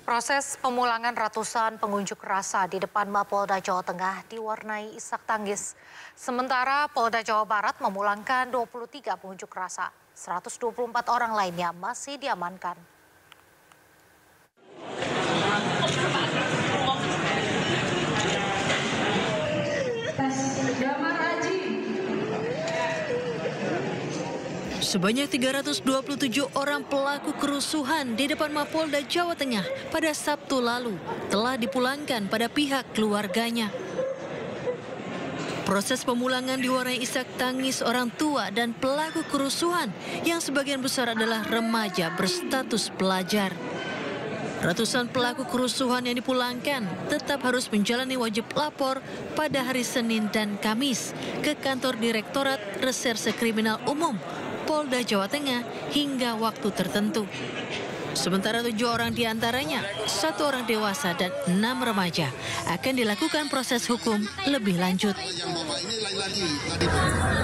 Proses pemulangan ratusan pengunjuk rasa di depan Mapolda Jawa Tengah diwarnai isak tangis. Sementara Polda Jawa Barat memulangkan 23 pengunjuk rasa. 124 orang lainnya masih diamankan. Sebanyak 327 orang pelaku kerusuhan di depan Mapolda Jawa Tengah pada Sabtu lalu telah dipulangkan pada pihak keluarganya. Proses pemulangan diwarnai isak tangis orang tua dan pelaku kerusuhan yang sebagian besar adalah remaja berstatus pelajar. Ratusan pelaku kerusuhan yang dipulangkan tetap harus menjalani wajib lapor pada hari Senin dan Kamis ke kantor Direktorat Reserse Kriminal Umum Polda Jawa Tengah hingga waktu tertentu. Sementara 7 orang diantaranya, 1 orang dewasa dan 6 remaja akan dilakukan proses hukum lebih lanjut.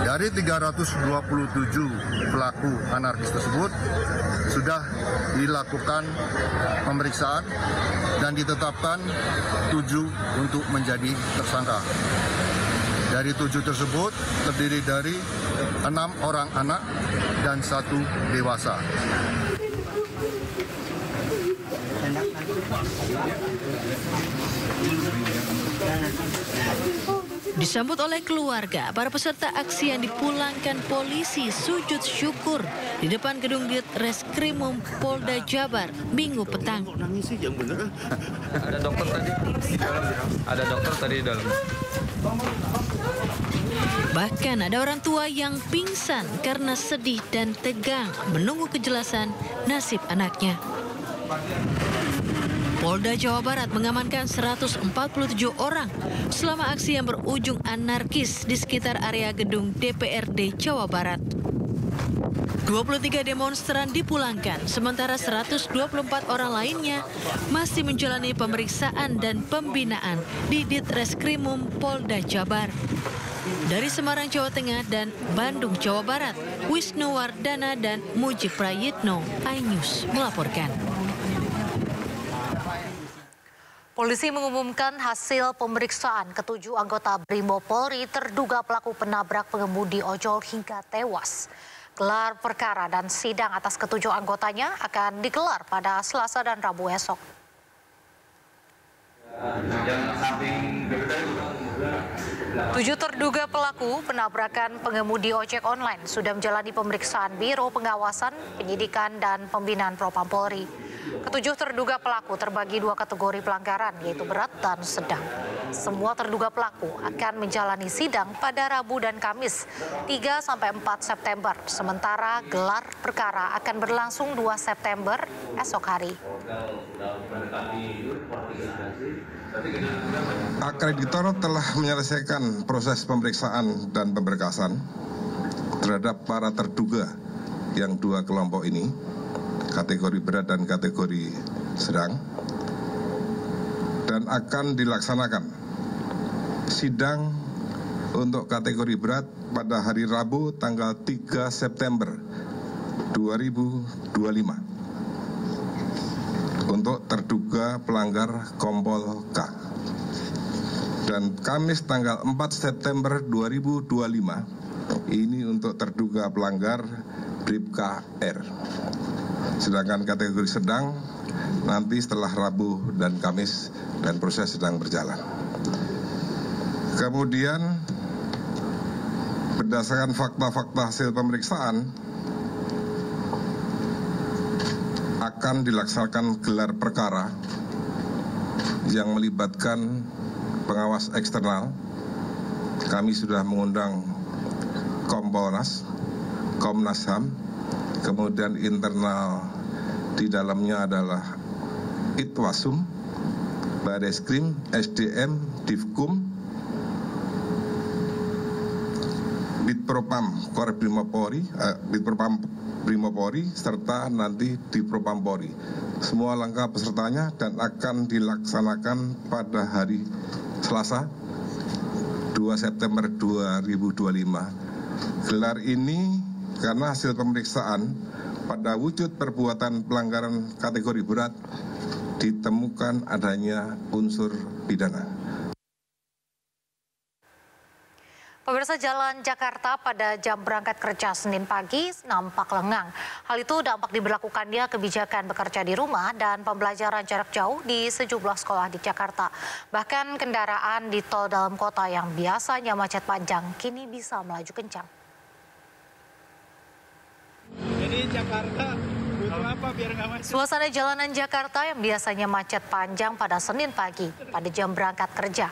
Dari 327 pelaku anarkis tersebut sudah dilakukan pemeriksaan dan ditetapkan 7 untuk menjadi tersangka. Dari 7 tersebut terdiri dari 6 orang anak dan 1 dewasa. Disambut oleh keluarga, para peserta aksi yang dipulangkan polisi sujud syukur di depan gedung Ditreskrimum Polda Jabar Minggu petang. Ada dokter tadi di dalam. Ada dokter tadi di dalam. Bahkan ada orang tua yang pingsan karena sedih dan tegang menunggu kejelasan nasib anaknya. Polda Jawa Barat mengamankan 147 orang selama aksi yang berujung anarkis di sekitar area gedung DPRD Jawa Barat. 23 demonstran dipulangkan, sementara 124 orang lainnya masih menjalani pemeriksaan dan pembinaan di Ditreskrimum Polda Jabar. Dari Semarang, Jawa Tengah dan Bandung, Jawa Barat, Wisnu Wardana dan Mujib Prayitno, iNews melaporkan. Polisi mengumumkan hasil pemeriksaan ketujuh anggota Brimob Polri terduga pelaku penabrak pengemudi ojol hingga tewas. Gelar perkara dan sidang atas ketujuh anggotanya akan digelar pada Selasa dan Rabu esok. 7 terduga pelaku penabrakan pengemudi ojek online sudah menjalani pemeriksaan Biro Pengawasan, Penyidikan, dan Pembinaan Propam Polri. Ketujuh terduga pelaku terbagi 2 kategori pelanggaran, yaitu berat dan sedang. Semua terduga pelaku akan menjalani sidang pada Rabu dan Kamis 3-4 September, sementara gelar perkara akan berlangsung 2 September esok hari. Akreditor telah menyelesaikan proses pemeriksaan dan pemberkasan terhadap para terduga yang 2 kelompok ini, kategori berat dan kategori sedang, dan akan dilaksanakan sidang untuk kategori berat pada hari Rabu tanggal 3 September 2025 untuk terduga pelanggar Kompol K, dan Kamis tanggal 4 September 2025 ini untuk terduga pelanggar Bribka R. Sedangkan kategori sedang nanti setelah Rabu dan Kamis dan proses sedang berjalan. Kemudian berdasarkan fakta-fakta hasil pemeriksaan akan dilaksanakan gelar perkara yang melibatkan pengawas eksternal. Kami sudah mengundang Kompolnas, Komnas HAM, kemudian internal di dalamnya adalah Itwasum, Bareskrim, SDM, Divkum, Bitpropam Brimopolri, serta nanti di Propam Polri. Semua lengkap pesertanya dan akan dilaksanakan pada hari Selasa 2 September 2025. Gelar ini karena hasil pemeriksaan pada wujud perbuatan pelanggaran kategori berat ditemukan adanya unsur pidana. Pemirsa, jalan Jakarta pada jam berangkat kerja Senin pagi nampak lengang. Hal itu dampak diberlakukannya kebijakan bekerja di rumah dan pembelajaran jarak jauh di sejumlah sekolah di Jakarta. Bahkan kendaraan di tol dalam kota yang biasanya macet panjang kini bisa melaju kencang. Jadi Jakarta butuh apa biar nggak macet? Suasana jalanan Jakarta yang biasanya macet panjang pada Senin pagi pada jam berangkat kerja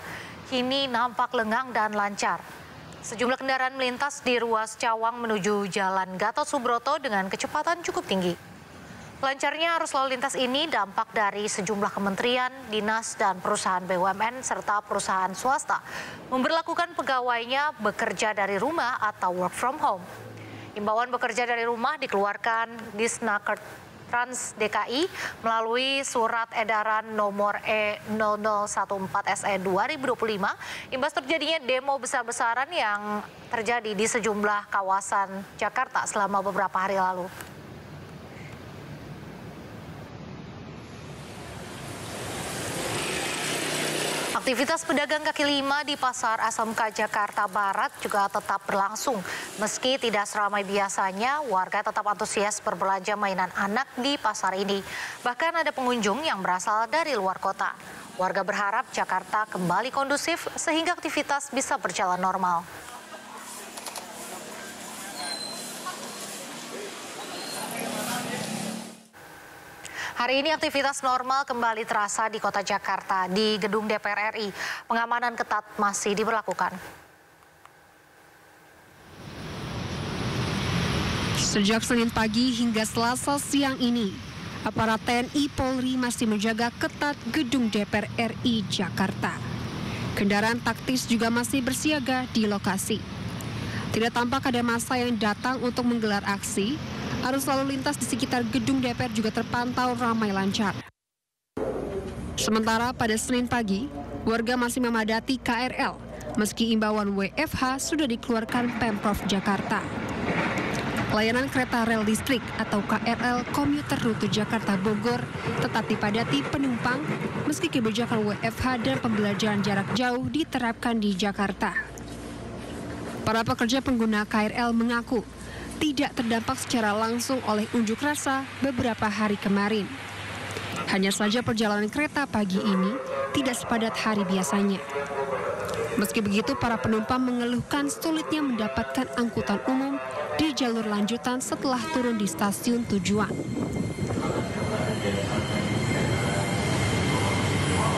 kini nampak lengang dan lancar. Sejumlah kendaraan melintas di ruas Cawang menuju Jalan Gatot Subroto dengan kecepatan cukup tinggi. Lancarnya arus lalu lintas ini dampak dari sejumlah kementerian, dinas, dan perusahaan BUMN serta perusahaan swasta memberlakukan pegawainya bekerja dari rumah atau work from home. Imbauan bekerja dari rumah dikeluarkan Disnaker Trans DKI melalui surat edaran nomor E0014 SE 2025 imbas terjadinya demo besar-besaran yang terjadi di sejumlah kawasan Jakarta selama beberapa hari lalu. Aktivitas pedagang kaki lima di Pasar SMK Jakarta Barat juga tetap berlangsung. Meski tidak seramai biasanya, warga tetap antusias berbelanja mainan anak di pasar ini. Bahkan ada pengunjung yang berasal dari luar kota. Warga berharap Jakarta kembali kondusif sehingga aktivitas bisa berjalan normal. Hari ini aktivitas normal kembali terasa di Kota Jakarta. Di Gedung DPR RI, pengamanan ketat masih diberlakukan. Sejak Senin pagi hingga Selasa siang ini, aparat TNI Polri masih menjaga ketat Gedung DPR RI Jakarta. Kendaraan taktis juga masih bersiaga di lokasi. Tidak tampak ada massa yang datang untuk menggelar aksi. Arus lalu lintas di sekitar gedung DPR juga terpantau ramai lancar. Sementara pada Senin pagi, warga masih memadati KRL, meski imbauan WFH sudah dikeluarkan Pemprov Jakarta. Layanan kereta rel listrik atau KRL komuter rute Jakarta Bogor tetap dipadati penumpang, meski kebijakan WFH dan pembelajaran jarak jauh diterapkan di Jakarta. Para pekerja pengguna KRL mengaku tidak terdampak secara langsung oleh unjuk rasa beberapa hari kemarin. Hanya saja perjalanan kereta pagi ini tidak sepadat hari biasanya. Meski begitu, para penumpang mengeluhkan sulitnya mendapatkan angkutan umum di jalur lanjutan setelah turun di stasiun tujuan.